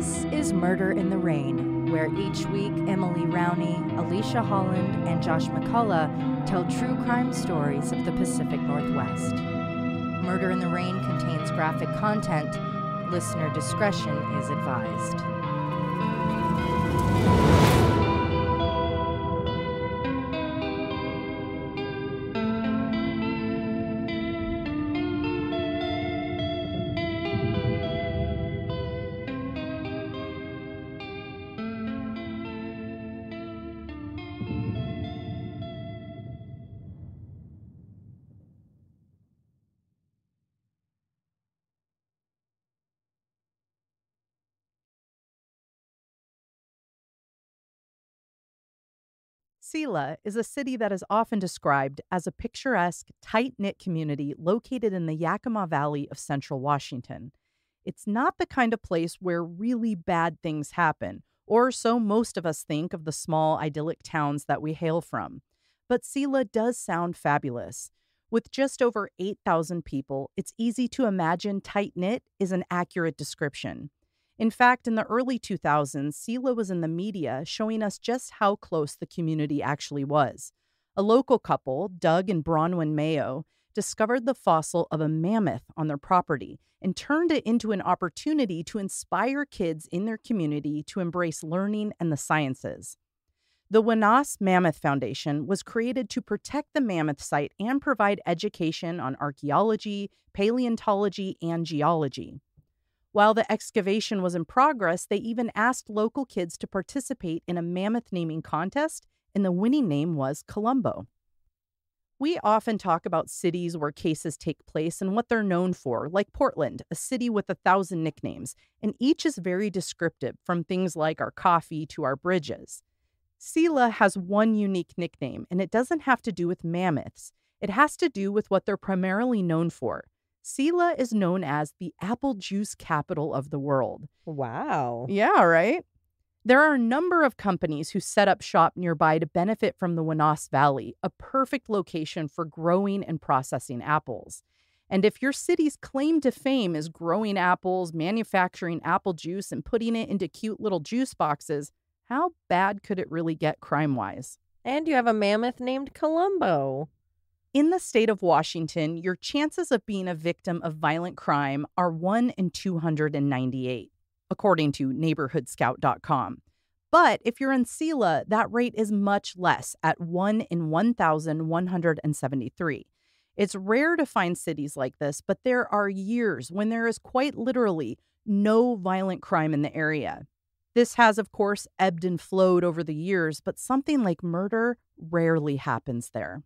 This is Murder in the Rain, where each week Emily Rowney, Alicia Holland, and Josh McCullough tell true crime stories of the Pacific Northwest. Murder in the Rain contains graphic content. Listener discretion is advised. Selah is a city that is often described as a picturesque, tight-knit community located in the Yakima Valley of central Washington. It's not the kind of place where really bad things happen, or so most of us think of the small, idyllic towns that we hail from. But Selah does sound fabulous. With just over 8,000 people, it's easy to imagine tight-knit is an accurate description. In fact, in the early 2000s, Selah was in the media showing us just how close the community actually was. A local couple, Doug and Bronwyn Mayo, discovered the fossil of a mammoth on their property and turned it into an opportunity to inspire kids in their community to embrace learning and the sciences. The Wanas Mammoth Foundation was created to protect the mammoth site and provide education on archaeology, paleontology, and geology. While the excavation was in progress, they even asked local kids to participate in a mammoth naming contest, and the winning name was Columbo. We often talk about cities where cases take place and what they're known for, like Portland, a city with 1,000 nicknames, and each is very descriptive, from things like our coffee to our bridges. Selah has one unique nickname, and it doesn't have to do with mammoths. It has to do with what they're primarily known for. Selah is known as the apple juice capital of the world. Wow. Yeah, right? There are a number of companies who set up shop nearby to benefit from the Wanas Valley, a perfect location for growing and processing apples. And if your city's claim to fame is growing apples, manufacturing apple juice, and putting it into cute little juice boxes, how bad could it really get crime-wise? And you have a mammoth named Columbo. In the state of Washington, your chances of being a victim of violent crime are 1 in 298, according to neighborhoodscout.com. But if you're in Selah, that rate is much less, at 1 in 1,173. It's rare to find cities like this, but there are years when there is quite literally no violent crime in the area. This has, of course, ebbed and flowed over the years, but something like murder rarely happens there.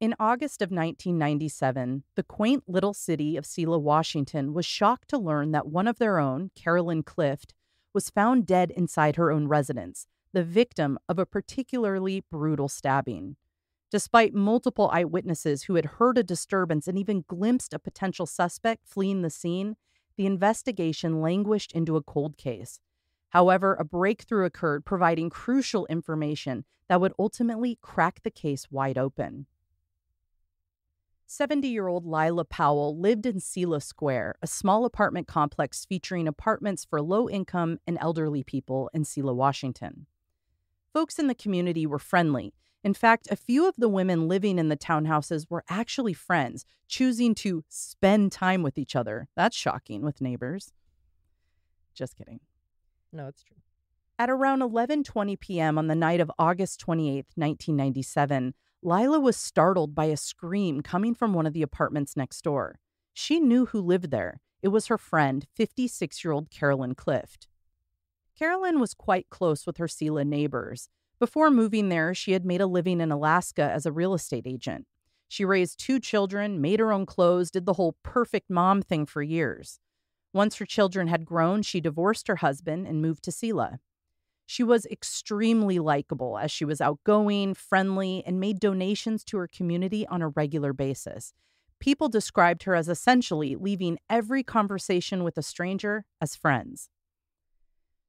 In August of 1997, the quaint little city of Selah, Washington, was shocked to learn that one of their own, Carolyn Clift, was found dead inside her own residence, the victim of a particularly brutal stabbing. Despite multiple eyewitnesses who had heard a disturbance and even glimpsed a potential suspect fleeing the scene, the investigation languished into a cold case. However, a breakthrough occurred, providing crucial information that would ultimately crack the case wide open. 70-year-old Lila Powell lived in Selah Square, a small apartment complex featuring apartments for low-income and elderly people in Selah, Washington. Folks in the community were friendly. In fact, a few of the women living in the townhouses were actually friends, choosing to spend time with each other. That's shocking with neighbors. Just kidding. No, it's true. At around 11:20 p.m. on the night of August 28, 1997, Lila was startled by a scream coming from one of the apartments next door. She knew who lived there. It was her friend, 56-year-old Carolyn Clift. Carolyn was quite close with her Selah neighbors. Before moving there, she had made a living in Alaska as a real estate agent. She raised 2 children, made her own clothes, did the whole perfect mom thing for years. Once her children had grown, she divorced her husband and moved to Selah. She was extremely likable, as she was outgoing, friendly, and made donations to her community on a regular basis. People described her as essentially leaving every conversation with a stranger as friends.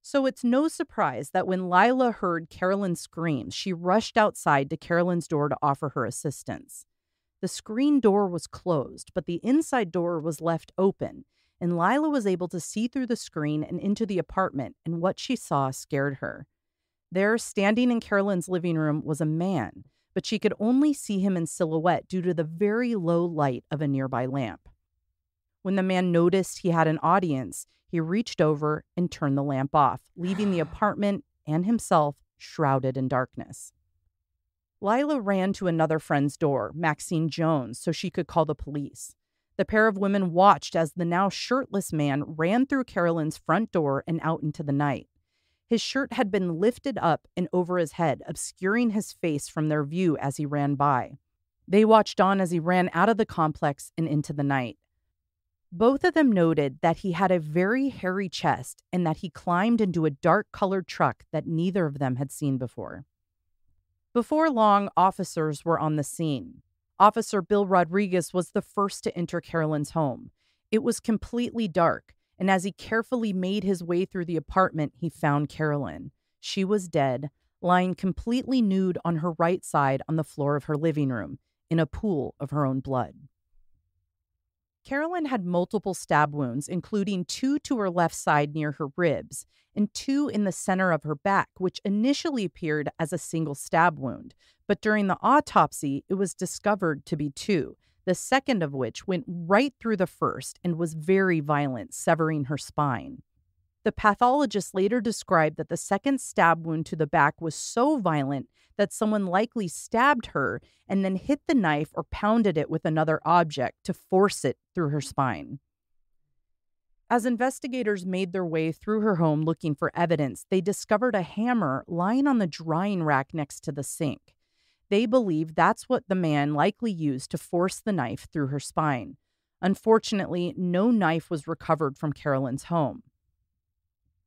So it's no surprise that when Lila heard Carolyn's screams, she rushed outside to Carolyn's door to offer her assistance. The screen door was closed, but the inside door was left open, and Lila was able to see through the screen and into the apartment, and what she saw scared her. There, standing in Carolyn's living room, was a man, but she could only see him in silhouette due to the very low light of a nearby lamp. When the man noticed he had an audience, he reached over and turned the lamp off, leaving the apartment and himself shrouded in darkness. Lila ran to another friend's door, Maxine Jones, so she could call the police. The pair of women watched as the now shirtless man ran through Carolyn's front door and out into the night. His shirt had been lifted up and over his head, obscuring his face from their view as he ran by. They watched on as he ran out of the complex and into the night. Both of them noted that he had a very hairy chest and that he climbed into a dark-colored truck that neither of them had seen before. Before long, officers were on the scene. Officer Bill Rodriguez was the first to enter Carolyn's home. It was completely dark, and as he carefully made his way through the apartment, he found Carolyn. She was dead, lying completely nude on her right side on the floor of her living room, in a pool of her own blood. Carolyn had multiple stab wounds, including 2 to her left side near her ribs and 2 in the center of her back, which initially appeared as a single stab wound. But during the autopsy, it was discovered to be 2, the second of which went right through the first and was very violent, severing her spine. The pathologist later described that the second stab wound to the back was so violent that someone likely stabbed her and then hit the knife or pounded it with another object to force it through her spine. As investigators made their way through her home looking for evidence, they discovered a hammer lying on the drying rack next to the sink. They believe that's what the man likely used to force the knife through her spine. Unfortunately, no knife was recovered from Carolyn's home.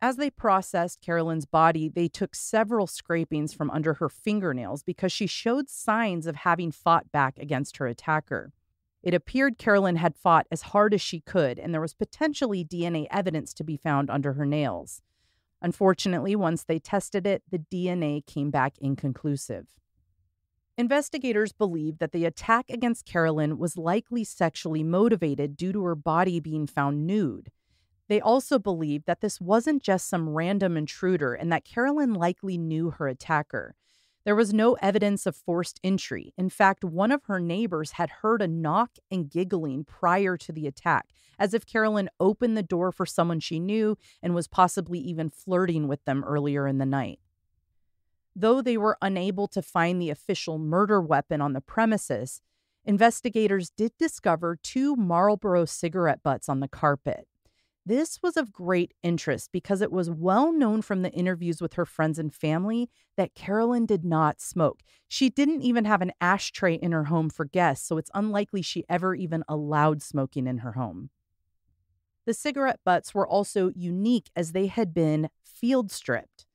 As they processed Carolyn's body, they took several scrapings from under her fingernails because she showed signs of having fought back against her attacker. It appeared Carolyn had fought as hard as she could, and there was potentially DNA evidence to be found under her nails. Unfortunately, once they tested it, the DNA came back inconclusive. Investigators believe that the attack against Carolyn was likely sexually motivated due to her body being found nude. They also believe that this wasn't just some random intruder and that Carolyn likely knew her attacker. There was no evidence of forced entry. In fact, one of her neighbors had heard a knock and giggling prior to the attack, as if Carolyn opened the door for someone she knew and was possibly even flirting with them earlier in the night. Though they were unable to find the official murder weapon on the premises, investigators did discover 2 Marlboro cigarette butts on the carpet. This was of great interest because it was well known from the interviews with her friends and family that Carolyn did not smoke. She didn't even have an ashtray in her home for guests, so it's unlikely she ever even allowed smoking in her home. The cigarette butts were also unique as they had been field stripped.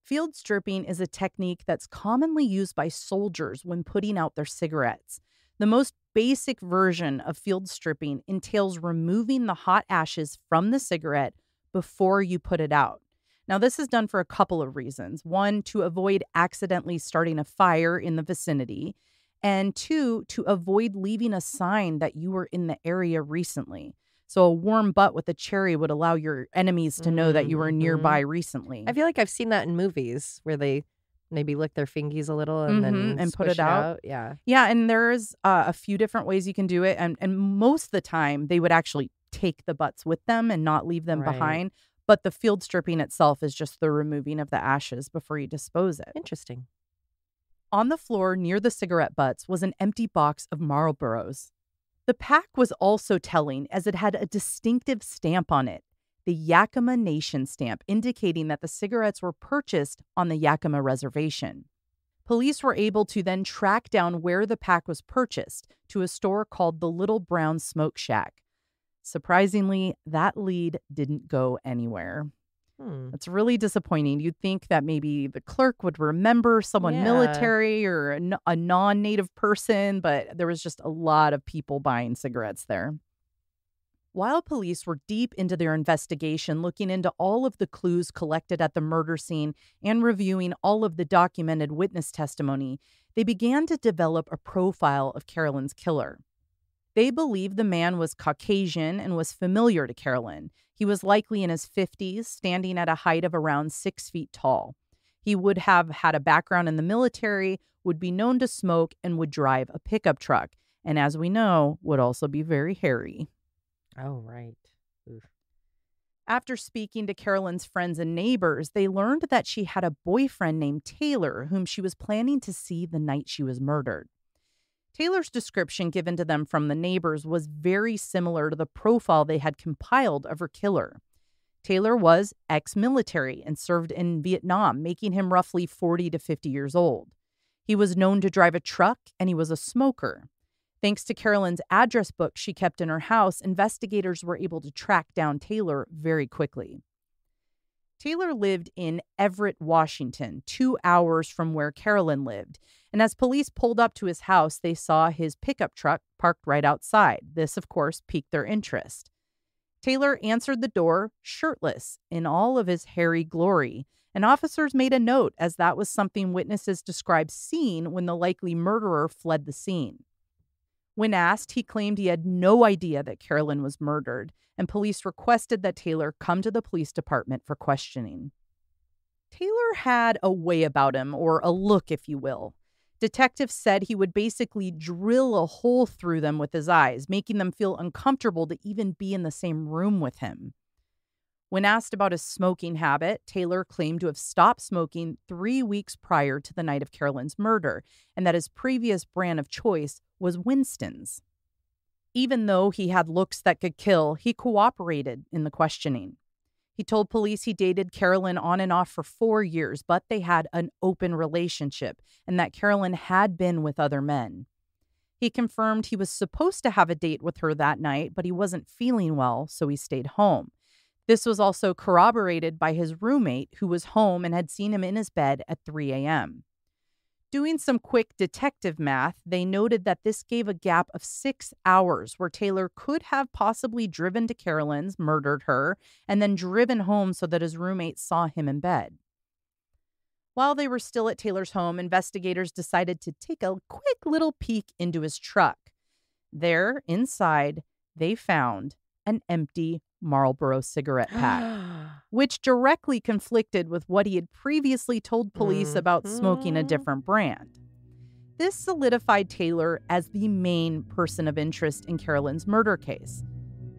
Field stripping is a technique that's commonly used by soldiers when putting out their cigarettes. The most basic version of field stripping entails removing the hot ashes from the cigarette before you put it out. Now, this is done for a couple of reasons. 1, to avoid accidentally starting a fire in the vicinity, and 2, to avoid leaving a sign that you were in the area recently. So a warm butt with a cherry would allow your enemies to know that you were nearby recently. I feel like I've seen that in movies where they maybe lick their fingies a little and then and put squish it out. Yeah. Yeah, and there's a few different ways you can do it. And most of the time, they would actually take the butts with them and not leave them behind. But the field stripping itself is just the removing of the ashes before you dispose it. Interesting. On the floor near the cigarette butts was an empty box of Marlboros. The pack was also telling as it had a distinctive stamp on it, the Yakima Nation stamp, indicating that the cigarettes were purchased on the Yakima Reservation. Police were able to then track down where the pack was purchased to a store called the Little Brown Smoke Shack. Surprisingly, that lead didn't go anywhere. It's really disappointing. You'd think that maybe the clerk would remember someone military or a non-native person, but there was just a lot of people buying cigarettes there. While police were deep into their investigation, looking into all of the clues collected at the murder scene and reviewing all of the documented witness testimony, they began to develop a profile of Carolyn's killer. They believe the man was Caucasian and was familiar to Carolyn. He was likely in his 50s, standing at a height of around 6 feet tall. He would have had a background in the military, would be known to smoke, and would drive a pickup truck. And as we know, would also be very hairy. Oh, right. Oof. After speaking to Carolyn's friends and neighbors, they learned that she had a boyfriend named Taylor, whom she was planning to see the night she was murdered. Taylor's description given to them from the neighbors was very similar to the profile they had compiled of her killer. Taylor was ex-military and served in Vietnam, making him roughly 40 to 50 years old. He was known to drive a truck, and he was a smoker. Thanks to Carolyn's address book she kept in her house, investigators were able to track down Taylor very quickly. Taylor lived in Everett, Washington, 2 hours from where Carolyn lived, and as police pulled up to his house, they saw his pickup truck parked right outside. This, of course, piqued their interest. Taylor answered the door shirtless in all of his hairy glory, and officers made a note as that was something witnesses described seeing when the likely murderer fled the scene. When asked, he claimed he had no idea that Carolyn was murdered, and police requested that Taylor come to the police department for questioning. Taylor had a way about him, or a look, if you will. Detectives said he would basically drill a hole through them with his eyes, making them feel uncomfortable to even be in the same room with him. When asked about his smoking habit, Taylor claimed to have stopped smoking 3 weeks prior to the night of Carolyn's murder, and that his previous brand of choice was Winston's. Even though he had looks that could kill, he cooperated in the questioning. He told police he dated Carolyn on and off for 4 years, but they had an open relationship and that Carolyn had been with other men. He confirmed he was supposed to have a date with her that night, but he wasn't feeling well, so he stayed home. This was also corroborated by his roommate, who was home and had seen him in his bed at 3 a.m. Doing some quick detective math, they noted that this gave a gap of 6 hours where Taylor could have possibly driven to Carolyn's, murdered her, and then driven home so that his roommate saw him in bed. While they were still at Taylor's home, investigators decided to take a quick little peek into his truck. There, inside, they found an empty Marlboro cigarette pack, which directly conflicted with what he had previously told police about smoking a different brand. This solidified Taylor as the main person of interest in Carolyn's murder case.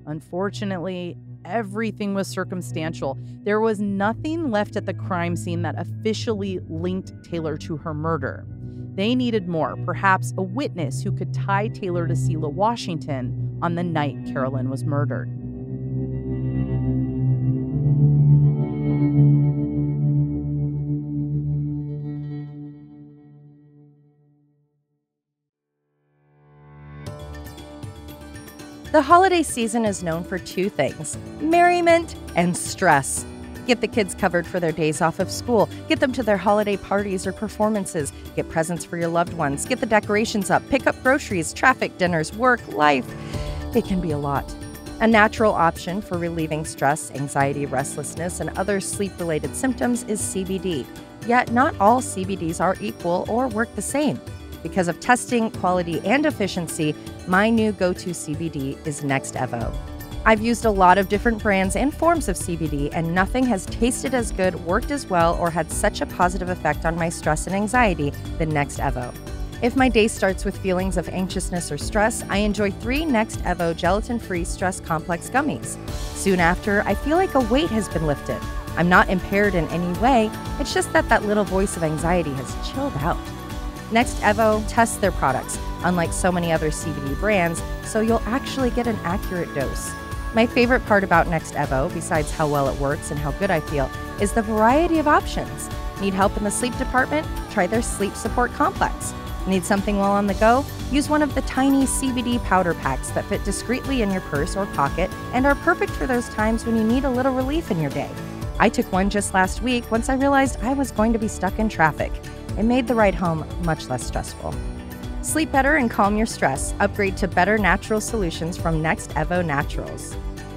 Unfortunately, everything was circumstantial. There was nothing left at the crime scene that officially linked Taylor to her murder. They needed more, perhaps a witness who could tie Taylor to Selah, Washington on the night Carolyn was murdered. The holiday season is known for 2 things: merriment and stress. Get the kids covered for their days off of school. Get them to their holiday parties or performances. Get presents for your loved ones. Get the decorations up. Pick up groceries, traffic, dinners, work, life. It can be a lot. A natural option for relieving stress, anxiety, restlessness, and other sleep-related symptoms is CBD. Yet not all CBDs are equal or work the same. Because of testing, quality, and efficiency, my new go-to CBD is Next Evo. I've used a lot of different brands and forms of CBD, and nothing has tasted as good, worked as well, or had such a positive effect on my stress and anxiety than Next Evo. If my day starts with feelings of anxiousness or stress, I enjoy 3 Next Evo gelatin-free stress complex gummies. Soon after, I feel like a weight has been lifted. I'm not impaired in any way, it's just that little voice of anxiety has chilled out. Next Evo tests their products, unlike so many other CBD brands, so you'll actually get an accurate dose. My favorite part about Next Evo, besides how well it works and how good I feel, is the variety of options. Need help in the sleep department? Try their Sleep Support Complex. Need something while on the go? Use one of the tiny CBD powder packs that fit discreetly in your purse or pocket and are perfect for those times when you need a little relief in your day. I took one just last week once I realized I was going to be stuck in traffic. It made the ride home much less stressful. Sleep better and calm your stress. Upgrade to better natural solutions from Next Evo Naturals.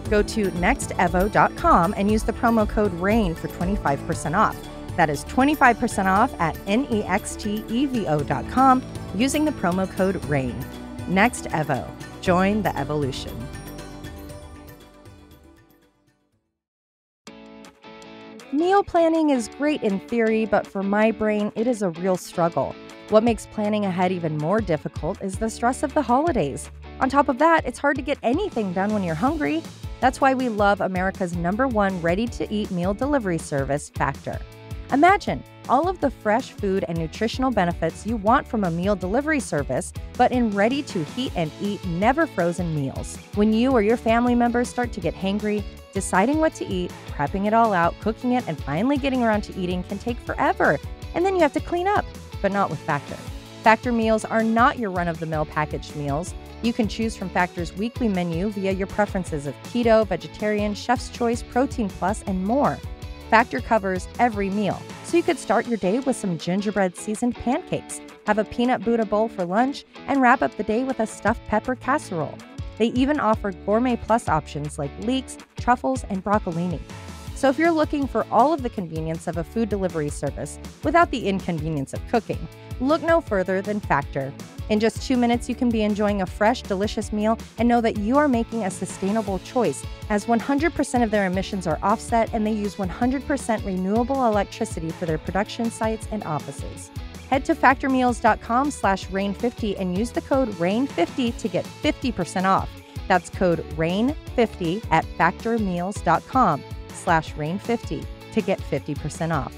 Go to nextevo.com and use the promo code RAIN for 25% off. That is 25% off at nextevo.com using the promo code RAIN. Next Evo. Join the evolution. Meal planning is great in theory, but for my brain, it is a real struggle. What makes planning ahead even more difficult is the stress of the holidays. On top of that, it's hard to get anything done when you're hungry. That's why we love America's #1 ready-to-eat meal delivery service, Factor. Imagine all of the fresh food and nutritional benefits you want from a meal delivery service, but in ready-to-heat and eat, never frozen meals. When you or your family members start to get hangry, deciding what to eat, prepping it all out, cooking it, and finally getting around to eating can take forever. And then you have to clean up, but not with Factor. Factor meals are not your run-of-the-mill packaged meals. You can choose from Factor's weekly menu via your preferences of keto, vegetarian, chef's choice, protein plus, and more. Factor covers every meal, so you could start your day with some gingerbread seasoned pancakes, have a peanut Buddha bowl for lunch, and wrap up the day with a stuffed pepper casserole. They even offer gourmet plus options like leeks, truffles, and broccolini. So if you're looking for all of the convenience of a food delivery service without the inconvenience of cooking, look no further than Factor. In just 2 minutes, you can be enjoying a fresh, delicious meal and know that you are making a sustainable choice, as 100% of their emissions are offset and they use 100% renewable electricity for their production sites and offices. Head to factormeals.com/rain50 and use the code RAIN50 to get 50% off. That's code RAIN50 at factormeals.com/rain50 to get 50% off.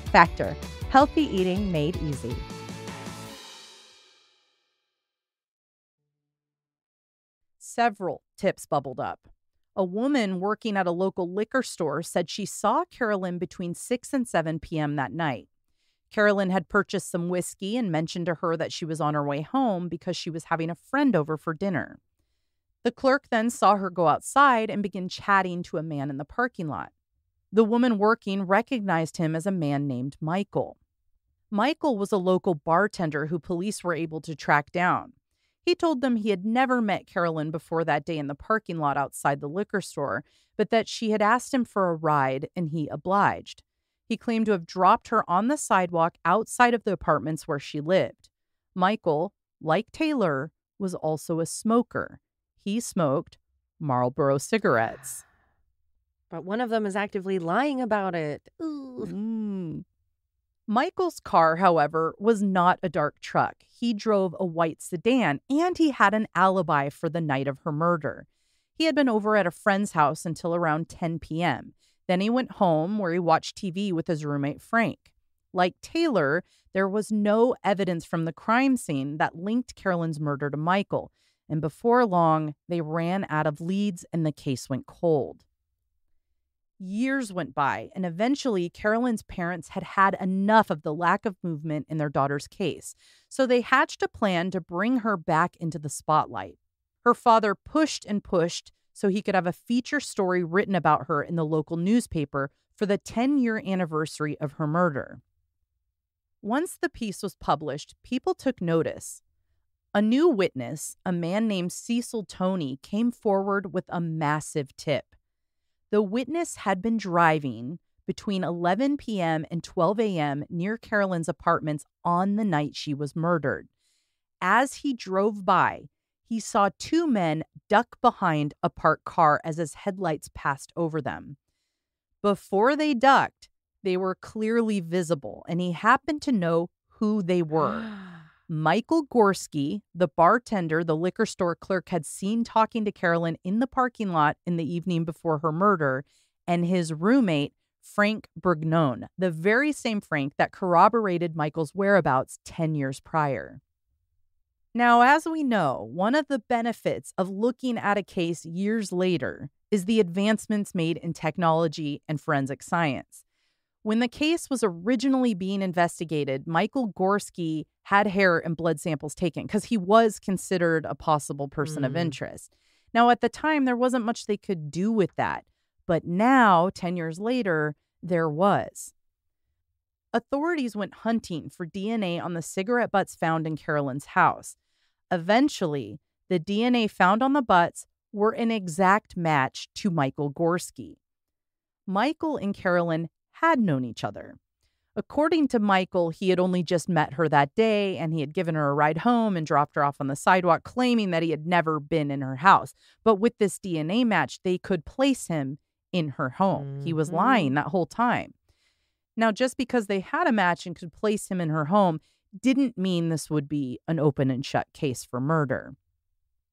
Factor, healthy eating made easy. Several tips bubbled up. A woman working at a local liquor store said she saw Carolyn between 6 and 7 p.m. that night. Carolyn had purchased some whiskey and mentioned to her that she was on her way home because she was having a friend over for dinner. The clerk then saw her go outside and begin chatting to a man in the parking lot. The woman working recognized him as a man named Michael. Michael was a local bartender who police were able to track down. He told them he had never met Carolyn before that day in the parking lot outside the liquor store, but that she had asked him for a ride and he obliged. He claimed to have dropped her on the sidewalk outside of the apartments where she lived. Michael, like Taylor, was also a smoker. He smoked Marlboro cigarettes. But one of them is actively lying about it. Ooh. Michael's car, however, was not a dark truck. He drove a white sedan, and he had an alibi for the night of her murder. He had been over at a friend's house until around 10 p.m. Then he went home where he watched TV with his roommate, Frank. Like Taylor, there was no evidence from the crime scene that linked Carolyn's murder to Michael. And before long, they ran out of leads and the case went cold. Years went by, and eventually Carolyn's parents had had enough of the lack of movement in their daughter's case, so they hatched a plan to bring her back into the spotlight. Her father pushed and pushed so he could have a feature story written about her in the local newspaper for the 10-year anniversary of her murder. Once the piece was published, people took notice. A new witness, a man named Cecil Toney, came forward with a massive tip. The witness had been driving between 11 p.m. and 12 a.m. near Carolyn's apartments on the night she was murdered. As he drove by, he saw two men duck behind a parked car as his headlights passed over them. Before they ducked, they were clearly visible, and he happened to know who they were. Michael Gorski, the bartender the liquor store clerk had seen talking to Carolyn in the parking lot in the evening before her murder, and his roommate, Frank Brugnon, the very same Frank that corroborated Michael's whereabouts 10 years prior. Now, as we know, one of the benefits of looking at a case years later is the advancements made in technology and forensic science. When the case was originally being investigated, Michael Gorski had hair and blood samples taken because he was considered a possible person of interest. Now, at the time, there wasn't much they could do with that. But now, 10 years later, there was. Authorities went hunting for DNA on the cigarette butts found in Carolyn's house. Eventually, the DNA found on the butts were an exact match to Michael Gorski. Michael and Carolyn had known each other. According to Michael, he had only just met her that day and he had given her a ride home and dropped her off on the sidewalk, claiming that he had never been in her house. But with this DNA match, they could place him in her home. He was lying that whole time. Now, just because they had a match and could place him in her home didn't mean this would be an open and shut case for murder.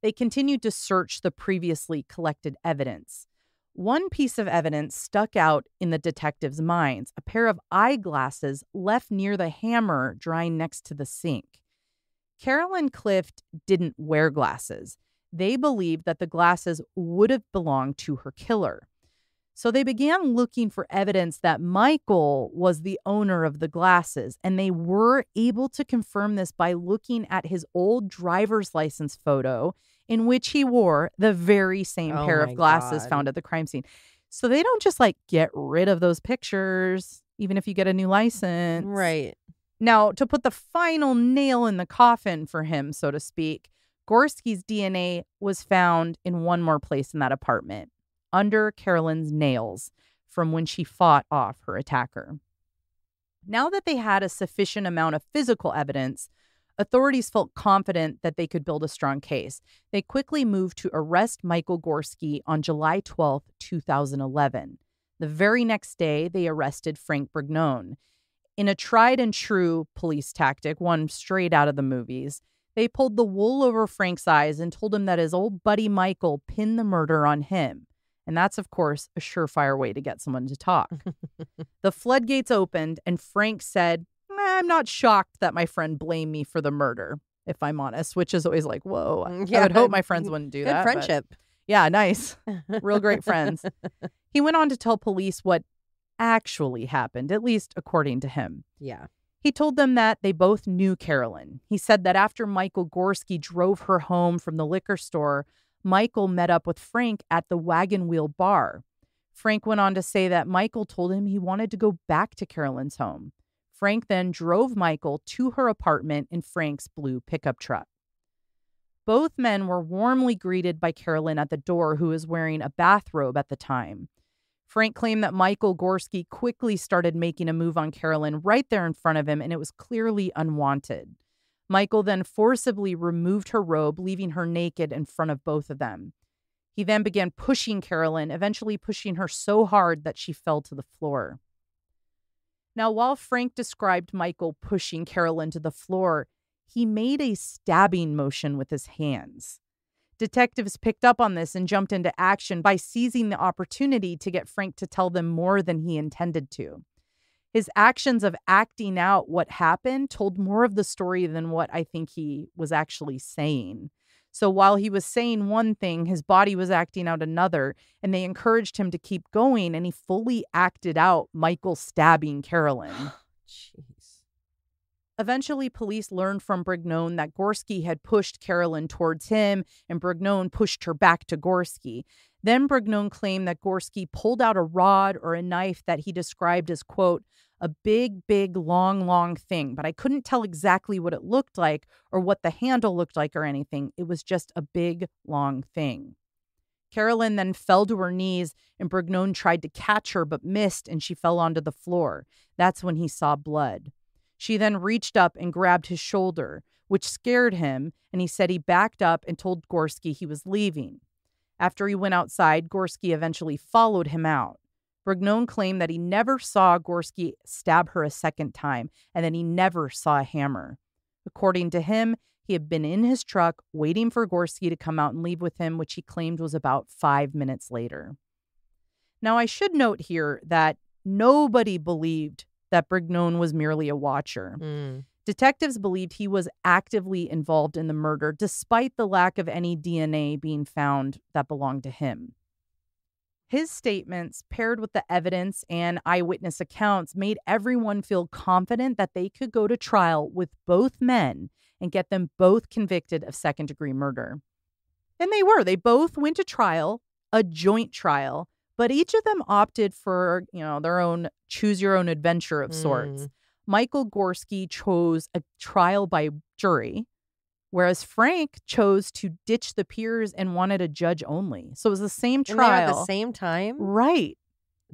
They continued to search the previously collected evidence. One piece of evidence stuck out in the detectives' minds, a pair of eyeglasses left near the hammer drying next to the sink. Carolyn Clift didn't wear glasses. They believed that the glasses would have belonged to her killer. So they began looking for evidence that Michael was the owner of the glasses, and they were able to confirm this by looking at his old driver's license photo in which he wore the very same pair of glasses found at the crime scene. So they don't just get rid of those pictures, even if you get a new license. Right. Now, to put the final nail in the coffin for him, so to speak, Gorski's DNA was found in one more place in that apartment, under Carolyn's nails from when she fought off her attacker. Now that they had a sufficient amount of physical evidence, authorities felt confident that they could build a strong case. They quickly moved to arrest Michael Gorski on July 12, 2011. The very next day, they arrested Frank Brignone. In a tried and true police tactic, one straight out of the movies, they pulled the wool over Frank's eyes and told him that his old buddy Michael pinned the murder on him. And that's, of course, a surefire way to get someone to talk. The floodgates opened, and Frank said, I'm not shocked that my friend blamed me for the murder, if I'm honest, which is always like, whoa, I would hope my friends wouldn't do that. Good friendship. Yeah, nice. Real great friends. He went on to tell police what actually happened, at least according to him. Yeah. He told them that they both knew Carolyn. He said that after Michael Gorski drove her home from the liquor store, Michael met up with Frank at the Wagon Wheel bar. Frank went on to say that Michael told him he wanted to go back to Carolyn's home. Frank then drove Michael to her apartment in Frank's blue pickup truck. Both men were warmly greeted by Carolyn at the door, who was wearing a bathrobe at the time. Frank claimed that Michael Gorski quickly started making a move on Carolyn right there in front of him, and it was clearly unwanted. Michael then forcibly removed her robe, leaving her naked in front of both of them. He then began pushing Carolyn, eventually pushing her so hard that she fell to the floor. Now, while Frank described Michael pushing Carolyn to the floor, he made a stabbing motion with his hands. Detectives picked up on this and jumped into action by seizing the opportunity to get Frank to tell them more than he intended to. His actions of acting out what happened told more of the story than what I think he was actually saying. So while he was saying one thing, his body was acting out another, and they encouraged him to keep going, and he fully acted out Michael stabbing Carolyn. Jeez. Eventually, police learned from Brignone that Gorski had pushed Carolyn towards him, and Brignone pushed her back to Gorski. Then Brignone claimed that Gorski pulled out a rod or a knife that he described as, quote, a big, big, long thing, but I couldn't tell exactly what it looked like or what the handle looked like or anything. It was just a big, long thing. Carolyn then fell to her knees, and Brignone tried to catch her but missed, and she fell onto the floor. That's when he saw blood. She then reached up and grabbed his shoulder, which scared him, and he said he backed up and told Gorski he was leaving. After he went outside, Gorski eventually followed him out. Brignone claimed that he never saw Gorski stab her a second time, and that he never saw a hammer. According to him, he had been in his truck waiting for Gorski to come out and leave with him, which he claimed was about 5 minutes later. Now, I should note here that nobody believed that Brignone was merely a watcher. Detectives believed he was actively involved in the murder, despite the lack of any DNA being found that belonged to him. His statements, paired with the evidence and eyewitness accounts, made everyone feel confident that they could go to trial with both men and get them both convicted of second-degree murder. And they were. They both went to trial, a joint trial, but each of them opted for, their own choose-your-own-adventure of sorts. Michael Gorski chose a trial by jury, whereas Frank chose to ditch the peers and wanted a judge only. So it was the same trial. And they were at the same time? Right.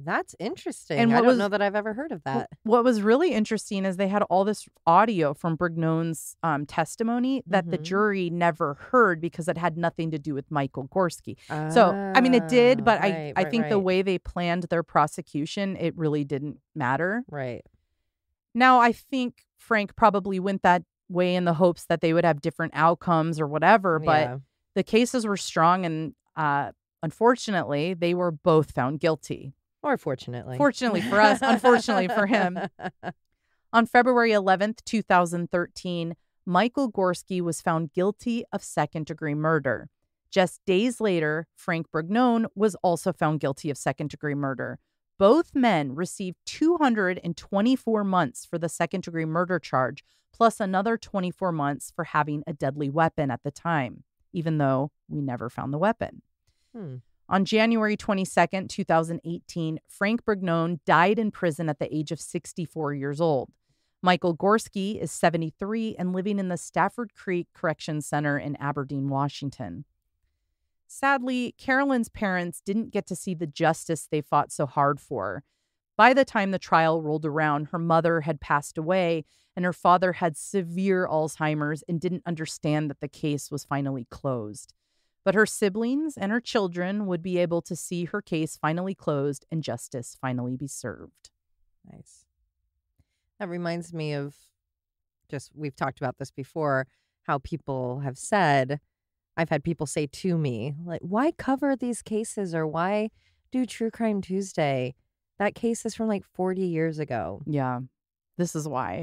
That's interesting. And I don't know that I've ever heard of that. What was really interesting is they had all this audio from Brignon's testimony that the jury never heard because it had nothing to do with Michael Gorski. So, I mean, it did, but I think the way they planned their prosecution, it really didn't matter. Right. Now, I think Frank probably went that way in the hopes that they would have different outcomes or whatever, but the cases were strong and unfortunately, they were both found guilty. Or fortunately. Fortunately for us, unfortunately for him. On February 11th, 2013, Michael Gorski was found guilty of second-degree murder. Just days later, Frank Brignon was also found guilty of second-degree murder. Both men received 224 months for the second-degree murder charge, plus another 24 months for having a deadly weapon at the time, even though we never found the weapon. On January 22nd, 2018, Frank Brignon died in prison at the age of 64 years old. Michael Gorski is 73 and living in the Stafford Creek Correction Center in Aberdeen, Washington. Sadly, Carolyn's parents didn't get to see the justice they fought so hard for. By the time the trial rolled around, her mother had passed away and her father had severe Alzheimer's and didn't understand that the case was finally closed. But her siblings and her children would be able to see her case finally closed and justice finally be served. Nice. That reminds me of we've talked about this before, how people have said, I've had people say to me, like, why cover these cases or why do True Crime Tuesday? That case is from like 40 years ago. Yeah. This is why.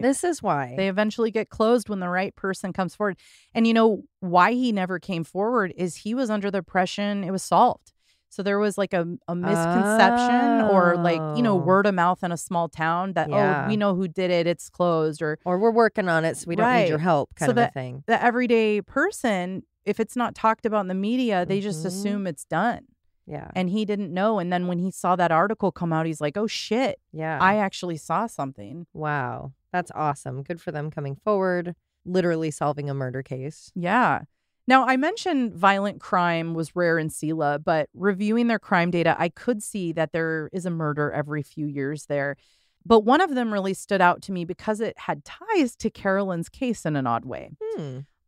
They eventually get closed when the right person comes forward. And you know why he never came forward is he was under the impression it was solved. So there was like a misconception or like, word of mouth in a small town that, we know who did it. It's closed or we're working on it. So we don't need your help kind of a thing. The everyday person, if it's not talked about in the media, they just assume it's done. Yeah. And he didn't know. And then when he saw that article come out, he's like, oh, shit. Yeah. I actually saw something. Wow. That's awesome. Good for them coming forward, literally solving a murder case. Yeah. Now, I mentioned violent crime was rare in Selah, but reviewing their crime data, I could see that there is a murder every few years there. But one of them really stood out to me because it had ties to Carolyn's case in an odd way.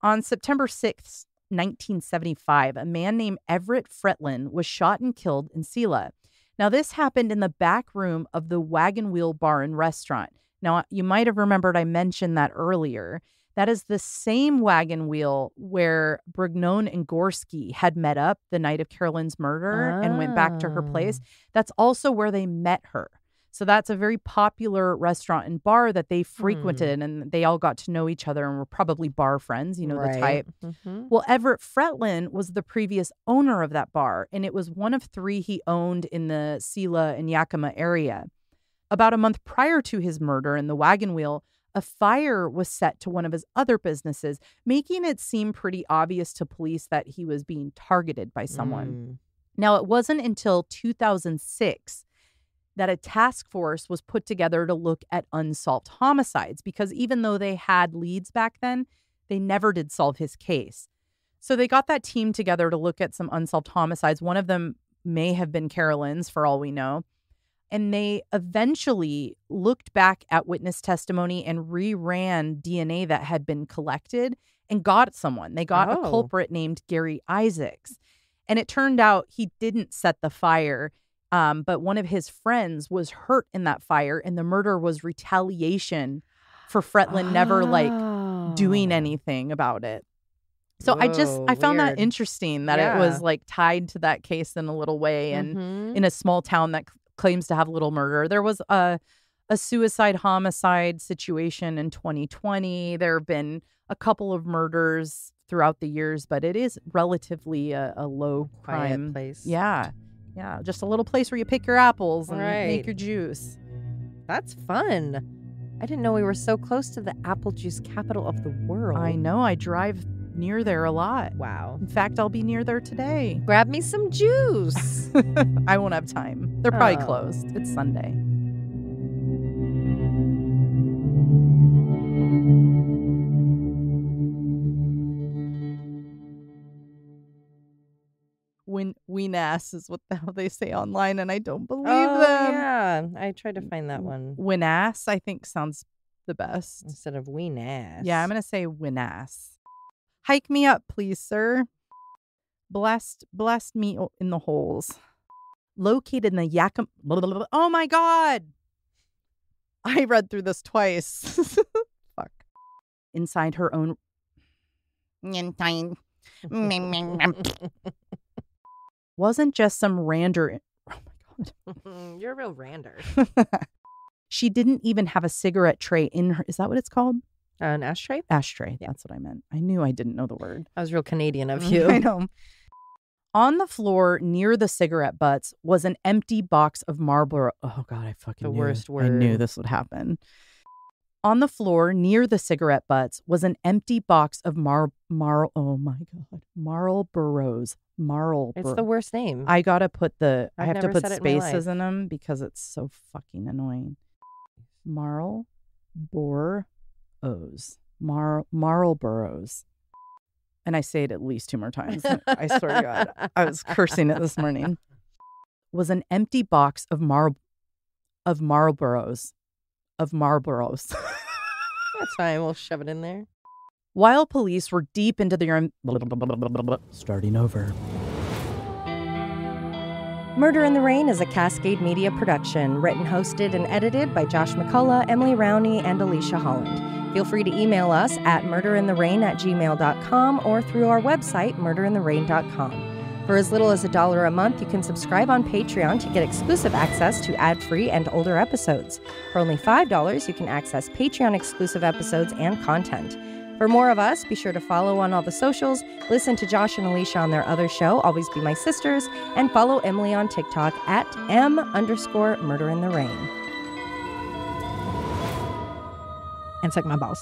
On September 6th, 1975, a man named Everett Fretlin was shot and killed in Selah. Now, this happened in the back room of the Wagon Wheel Bar and Restaurant. Now, you might have remembered I mentioned that earlier. That is the same wagon wheel where Brignon and Gorski had met up the night of Carolyn's murder and went back to her place. That's also where they met her. So that's a very popular restaurant and bar that they frequented and they all got to know each other and were probably bar friends, the type. Well, Everett Fretlin was the previous owner of that bar, and it was one of 3 he owned in the Selah and Yakima area. About a month prior to his murder in the wagon wheel, a fire was set to one of his other businesses, making it seem pretty obvious to police that he was being targeted by someone. Now, it wasn't until 2006 that a task force was put together to look at unsolved homicides, because even though they had leads back then, they never did solve his case. So they got that team together to look at some unsolved homicides. One of them may have been Carolyn's, for all we know. And they eventually looked back at witness testimony and reran DNA that had been collected and got someone. They got a culprit named Gary Isaacs. And it turned out he didn't set the fire. But one of his friends was hurt in that fire, and the murder was retaliation for Fretlin never doing anything about it. So I found that interesting that it was tied to that case in a little way, and in a small town that claims to have little murder. There was a suicide homicide situation in 2020. There have been a couple of murders throughout the years, but it is relatively a low crime place. Yeah. Yeah, just a little place where you pick your apples and make your juice. That's fun. I didn't know we were so close to the apple juice capital of the world. I know. I drive near there a lot. Wow. In fact, I'll be near there today. Grab me some juice. I won't have time. They're probably closed. It's Sunday. Weenass is what the hell they say online, and I don't believe Oh, them. yeah. I tried to find that one. Weenass, I think, sounds the best. Instead of weenass. Yeah, I'm going to say weenass. Hike me up, please, sir. Blast me in the holes. Located in the Yakima... Oh, my God. I read through this twice. Fuck. Inside her own... Wasn't just some rander... Oh, my God. You're a real rander. She didn't even have a cigarette tray in her... Is that what it's called? An ashtray? Ashtray. Yeah. That's what I meant. I knew I didn't know the word. That was real Canadian of you. I know. On the floor near the cigarette butts was an empty box of Marlboro. Oh, God, I fucking The knew worst it. word. I knew this would happen. On the floor near the cigarette butts was an empty box of oh, my God. Marlboros. It's the worst name. I got to put I I've have to never put said it in my spaces life. in them because it's so fucking annoying. Marlboros. Marlboros. And I say it at least 2 more times. I swear to God. I was cursing it this morning. Was an empty box of Marlboros. Of Marlboros. That's fine. We'll shove it in there. While police were deep into their... Starting over. Murder in the Rain is a Cascade Media production, written, hosted, and edited by Josh McCullough, Emily Rowney, and Alicia Holland. Feel free to email us at murderintherain@gmail.com or through our website, murderintherain.com. For as little as $1 a month, you can subscribe on Patreon to get exclusive access to ad-free and older episodes. For only $5, you can access Patreon-exclusive episodes and content. For more of us, be sure to follow on all the socials, listen to Josh and Alicia on their other show, Always Be My Sisters, and follow Emily on TikTok at @M_murderintherain. And suck my balls.